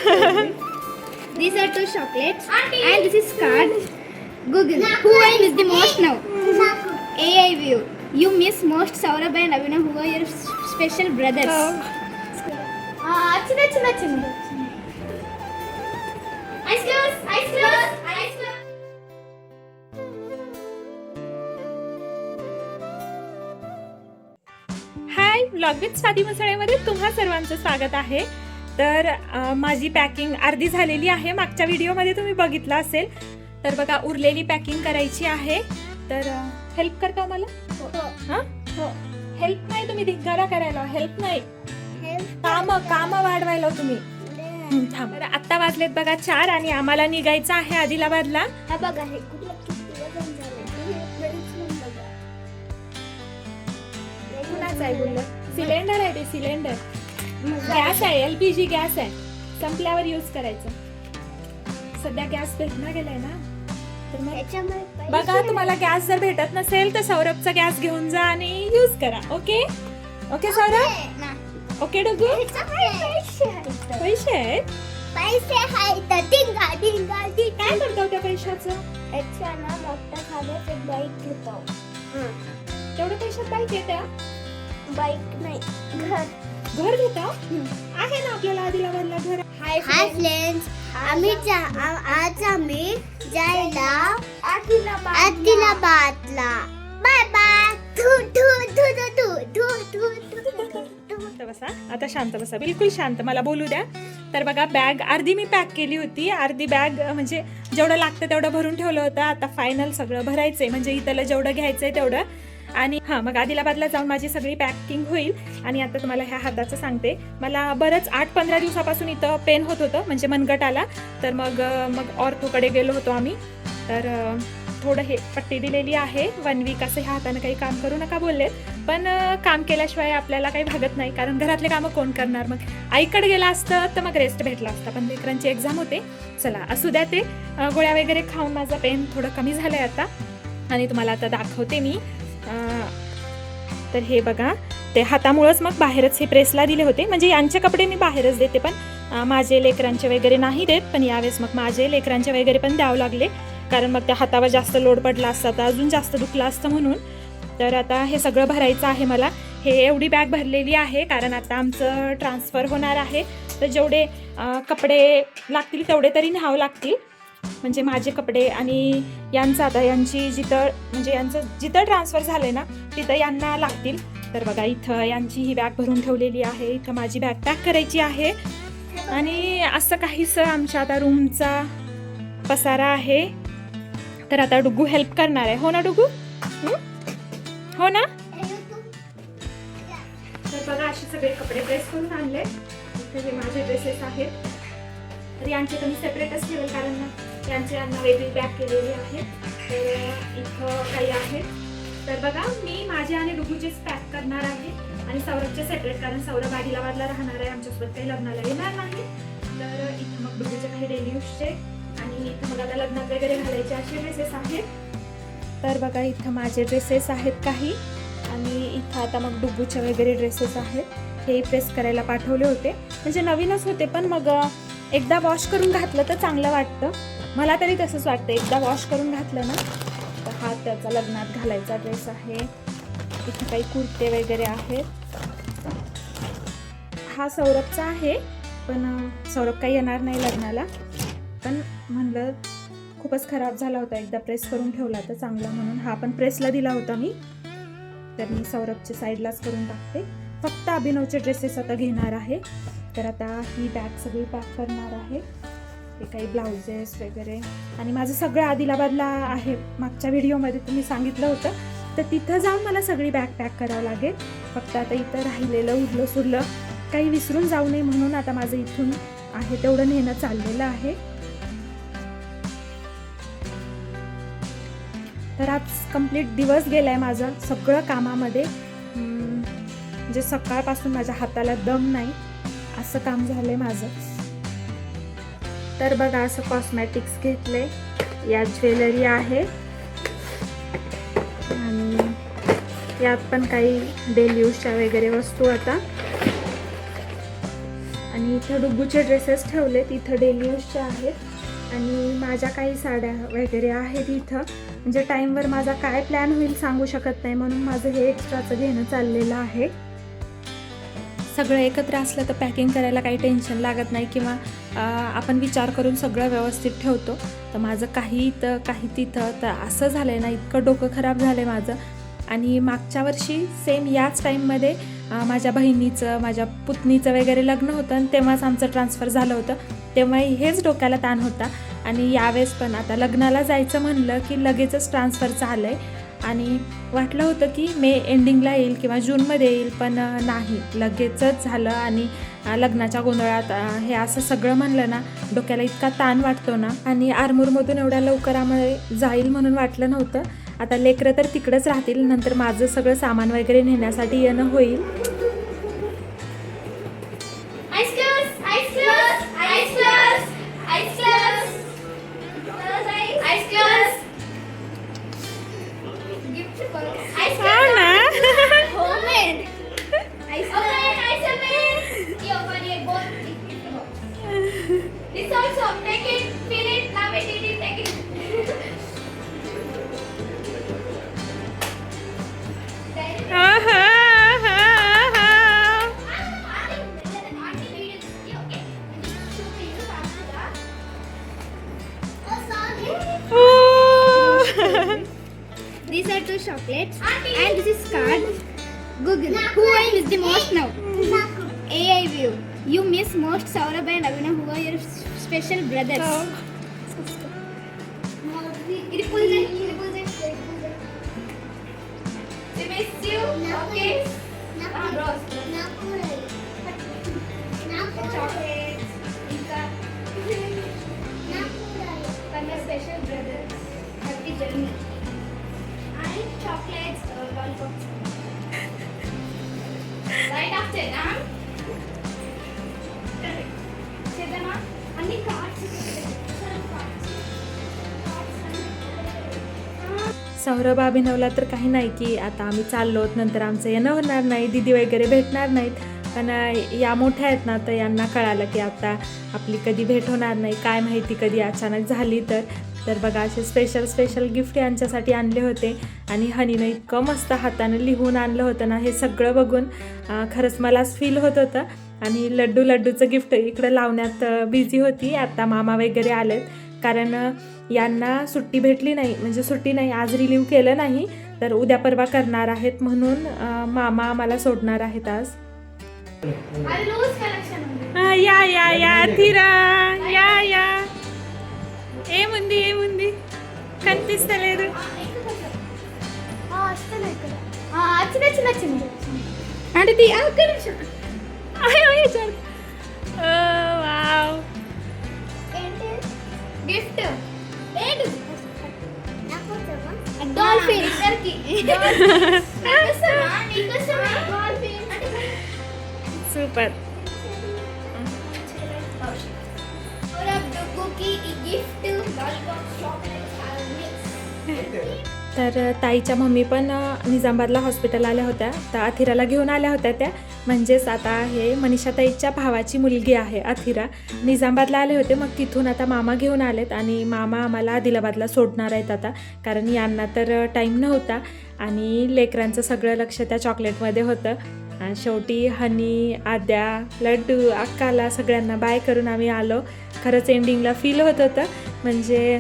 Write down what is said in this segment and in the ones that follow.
These are two chocolates. And this is card. Google. Who I miss the most now? AI view. You miss most Saurabh and Abhinav, who are your special brothers. చిన్న Eyes close. Eyes close. Eyes close. Hi vlog with Swati मसाळेमध्ये तुम्हा सर्वांचं स्वागत आहे. तर माझी packing अर्धी झालेली आहे. मागच्या व्हिडिओमध्ये तुम्ही बघितलं असेल. तर बघा उरलेली पॅकिंग करायची आहे. तर हेल्प करता मला? हां हेल्प नाही, तुम्ही धिंगारा करायला हेल्प नाही, काम वाढवायला तुम्ही. थांब. तर आत्ता वाजलेत बघा 4 आणि आम्हाला निघायचं आहे आदिलाबादला. हा बघा हे कुठलं किती वजन झालं. कुणाचं आहे बोललं? सिलेंडर आहे ते, सिलेंडर गॅस आहे, LPG गॅस आहे. संपल्यावर यूज करायचं. सध्या गॅस भेटणार गेलाय ना. तर मग बघा तुम्हाला गॅस जर भेटत नसेल तर सौरभचा गॅस घेऊन जा आणि यूज करा. Okay okay Saurabh? ओके डुगू? पैसे आहेत? काय करतो त्या पैशाचं? बाईक घेतो. तेवढ्या पैशात बाईक येत्या? बाईक नाही, घर घेता? आहे ना आपल्याला आदिलाबादला घर. हाय फ्रेंड्स, आज आम्ही जायला आदिलाबादला. Bye bye. शांत बसा, आता शांत बसा, बिलकुल शांत, मला बोलू द्या. तर बघा बॅग अर्धी मी पॅक केली होती. अर्धी बॅग म्हणजे जेवढं लागतं तेवढं भरून ठेवलं होतं. आता फायनल सगळं भरायचंय, म्हणजे इथलं जेवढं घ्यायचंय तेवढं. आणि हां, मग आदिलाबादला जाऊन माझी सगळी पॅकिंग होईल. आणि आता तुम्हाला ह्या हाताचं सांगते. मला बरंच 8-15 दिवसापासून इथं पेन होत होतं, म्हणजे मनगट आला. तर मग ऑर्थोकडे गेलो होतो आम्ही. तर थोडं हे पट्टी दिलेली आहे. 1 वीक असं ह्या हातानं काही काम करू नका बोललेत. पण काम केल्याशिवाय आपल्याला काही भागत नाही, कारण घरातले कामं कोण करणार. मग आईकडे गेला असतं तर मग रेस्ट भेटला असता, पण लेकरांची एक्झाम होते. चला असू द्या. ते गोळ्या वगैरे खाऊन माझं पेन थोडं कमी झालं आहे आता. आणि तुम्हाला आता दाखवते मी. तर हे बघा, ते हातामुळंच मग बाहेरच हे प्रेसला दिले होते. म्हणजे यांचे कपडे मी बाहेरच देते, पण माझे लेकरांचे वगैरे नाही देत. पण यावेळेस मग माझे लेकरांचे वगैरे पण द्यावं लागले, कारण मग त्या हातावर जास्त लोड पडला असता तर अजून जास्त दुखलं असतं म्हणून. तर आता हे सगळं भरायचं आहे मला. हे एवढी बॅग भरलेली आहे, कारण आता आमचं ट्रान्सफर होणार आहे. तर जेवढे कपडे लागतील तेवढे तरी न्यावं लागतील. म्हणजे माझे कपडे आणि यांचं, आता यांची यांचं जिथं ट्रान्सफर झाले ना तिथं यांना लागतील. तर बघा इथं यांची ही बॅग भरून ठेवलेली आहे. इथं माझी बॅग पॅक करायची आहे. आणि असं काहीसं आमच्या आता रूमचा पसारा आहे. तर आता डुगू हेल्प करणार आहे, हो ना डुगू? हो ना? तर बघा असे सगळे कपडे प्रेस करून आणले. इथे हे माझे ड्रेसेस आहेत. तर यांचे तर मी सेपरेटच ठेवेल, कारण त्यांचे यांना वेगळी पॅक केलेली आहे. तर इथं काही आहेत. तर बघा मी माझे आणि डुगूचेच पॅक करणार आहे. आणि सौरभचे सेपरेट, कारण सौरभ आदिलाबादला राहणार आहे, आमच्यासोबत काही लग्नाला येणार नाही. तर इथं मग डुगूचे काही डेली यूजचे आणि इथं मग आता लग्नात वगैरे घालायचे असे ड्रेसेस आहेत. तर बघा इथं माझे ड्रेसेस आहेत काही. आणि इथं आता मग डुगूचे वगैरे ड्रेसेस आहेत. हे प्रेस करायला पाठवले होते, म्हणजे नवीनच होते, पण मग एकदा वॉश करून घातलं तर चांगलं वाटतं. मला तरी तसंच वाटतं. एकदा वॉश करून घातलं ना. तर हा त्याचा लग्नात घालायचा ड्रेस आहे. इथे काही कुर्ते वगैरे आहेत. हा सौरभचा आहे, पण सौरभ काही येणार नाही लग्नाला. पण म्हणलं खूपच खराब झाला होता, एकदा प्रेस करून ठेवला तर चांगला, म्हणून हा पण प्रेसला दिला होता मी. तर मी सौरभच्या साईडलाच करून टाकते. फक्त अभिनवचे ड्रेसेस आता घेणार आहे. तर आता ही बॅग सगळी पॅक करणार आहे. हे काही ब्लाउजेस वगैरे. आणि माझं सगळं आदिलाबादला आहे. मागच्या व्हिडिओमध्ये तुम्ही सांगितलं होतं, तर तिथं जाऊन मला सगळी बॅग पॅक करावं लागेल. फक्त आता इथं राहिलेलं उरलं सुरलं काही विसरून जाऊ नये म्हणून आता माझं इथून आहे तेवढं नेणं चाललेलं आहे. तर आज कंप्लीट दिवस गेलाय माझा सगळं कामामध्ये. म्हणजे सकाळपासून माझ्या हाताला दम नाही असं काम झालंय माझं. तर बघा असं कॉस्मॅटिक्स घेतले. यात ज्वेलरी आहे आणि यात पण काही डेली यूजच्या वगैरे वस्तू आता. आणि आणि इथं डुग्गूचे ड्रेसेस ठेवलेत, इथं डेली यूजचे आहेत आणि माझ्या काही साड्या वगैरे आहेत इथं. म्हणजे टाईमवर माझा काय प्लॅन होईल सांगू शकत नाही, म्हणून माझं हे एक्स्ट्राचं घेणं चाललेलं आहे. सगळं एकत्र असलं तर पॅकिंग करायला काही टेन्शन लागत नाही किंवा आपण विचार करून सगळं व्यवस्थित ठेवतो. तर माझं काही इथं काही तिथं तर असं झालं आहे ना, इतकं डोकं खराब झालं आहे माझं. आणि मागच्या वर्षी सेम याच टाईममध्ये माझ्या बहिणीचं माझ्या पुतणीचं वगैरे लग्न होतं आणि तेव्हाच आमचं ट्रान्सफर झालं होतं. तेव्हाही हेच डोक्याला ताण होता आणि यावेळेस पण आता लग्नाला जायचं म्हणलं की लगेचच ट्रान्सफरचं आलं आहे. आणि वाटलं होतं की मे एंडिंगला येईल किंवा जूनमध्ये येईल, पण नाही, लगेचच झालं. आणि लग्नाच्या गोंधळात हे असं सगळं म्हणलं ना, डोक्याला इतका ताण वाटतो ना. आणि आरमूरमधून एवढ्या लवकर आम्हाला जाईल म्हणून वाटलं नव्हतं. आता लेकरं तर तिकडंच राहतील, नंतर माझं सगळं सामान वगैरे नेण्यासाठी येणं होईल. These are two chocolates and this is card. Google who I miss the most now. AI view. You miss most Saurabh and Abhinav, who are your special brothers. We miss you. Okay. Chocolates. Inka. And your special brothers. Happy journey. And chocolates, lollipops. Right after that. Chedana, and the cards. Saurabh अभिनवला तर काही नाही की आता आम्ही चाललोत, नंतर आमचं येणं होणार नाही, दीदी वगैरे भेटणार नाहीत. पण या मोठ्या आहेत ना, तर यांना कळालं की आता आपली कधी भेट होणार नाही, काय माहिती कधी अचानक झाली तर बघा असे स्पेशल गिफ्ट यांच्यासाठी आणले होते. आणि हनीनं इतकं मस्त हातानं लिहून आणलं होतं ना, हे सगळं बघून खरंच मलाच फील होत होतं. आणि लड्डूचं गिफ्ट इकडं लावण्यात बिझी होती. आता मामा वगैरे आलेत, कारण यांना सुट्टी भेटली नाही, म्हणजे सुट्टी नाही, आज रिलीव केलं नाही, तर उद्या परवा करणार आहेत, म्हणून मामा आम्हाला सोडणार आहेत आज. या अथिरा या ए मुंदी कनिपिस्तలేదు. అంటే అక్కడ వావ్ గిఫ్ట్ డాల్ఫిన్ ఇద్దరికి సూపర్. तर ताईच्या मम्मी पण निजामाबादला हॉस्पिटल आल्या होत्या, तर अथिराला घेऊन आल्या होत्या त्या. म्हणजेच आता हे मनीषा ताईच्या भावाची मुलगी आहे अथिरा. निजामाबादला आले होते, मग तिथून आता मामा घेऊन आलेत आणि मामा आम्हाला आदिलाबादला सोडणार आहेत आता, कारण यांना तर टाईम नव्हता आणि लेकरांचं सगळं लक्ष त्या चॉकलेटमध्ये होतं. आणि शेवटी हनी, आद्या, लड्डू, अक्काला सगळ्यांना बाय करून आम्ही आलो. खरंच एंडिंगला फील होत होतं, म्हणजे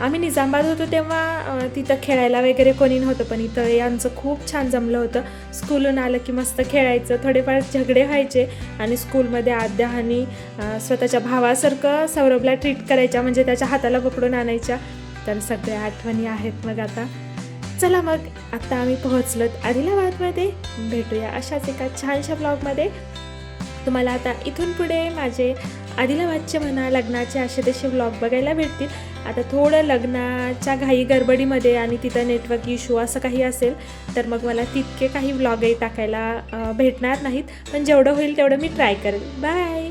आम्ही निजामाबाद होतो तेव्हा तिथं खेळायला वगैरे कोणी नव्हतं, पण इथं यांचं खूप छान जमलं होतं. स्कूलून आलं की मस्त खेळायचं, थोडेफार झगडे व्हायचे आणि स्कूलमध्ये आद्या आणि स्वतःच्या भावासारखं सौरभला ट्रीट करायच्या, म्हणजे त्याच्या हाताला पकडून आणायच्या. तर सगळ्या आठवणी आहेत. मग आता चला, मग आता आम्ही पोहोचलोत आदिलाबादमध्ये. भेटूया अशाच एका छानशा ब्लॉगमध्ये. तुम्हाला आता इथून पुढे माझे आदिलाबादचे म्हणा, लग्नाचे असे तसे ब्लॉग बघायला भेटतील. आता थोडं लग्नाच्या घाई गडबडीमध्ये आणि तिथं नेटवर्क इश्यू असं काही असेल तर मग मला तितके काही ब्लॉगही टाकायला भेटणार नाहीत, पण जेवढं होईल तेवढं मी ट्राय करेल. बाय.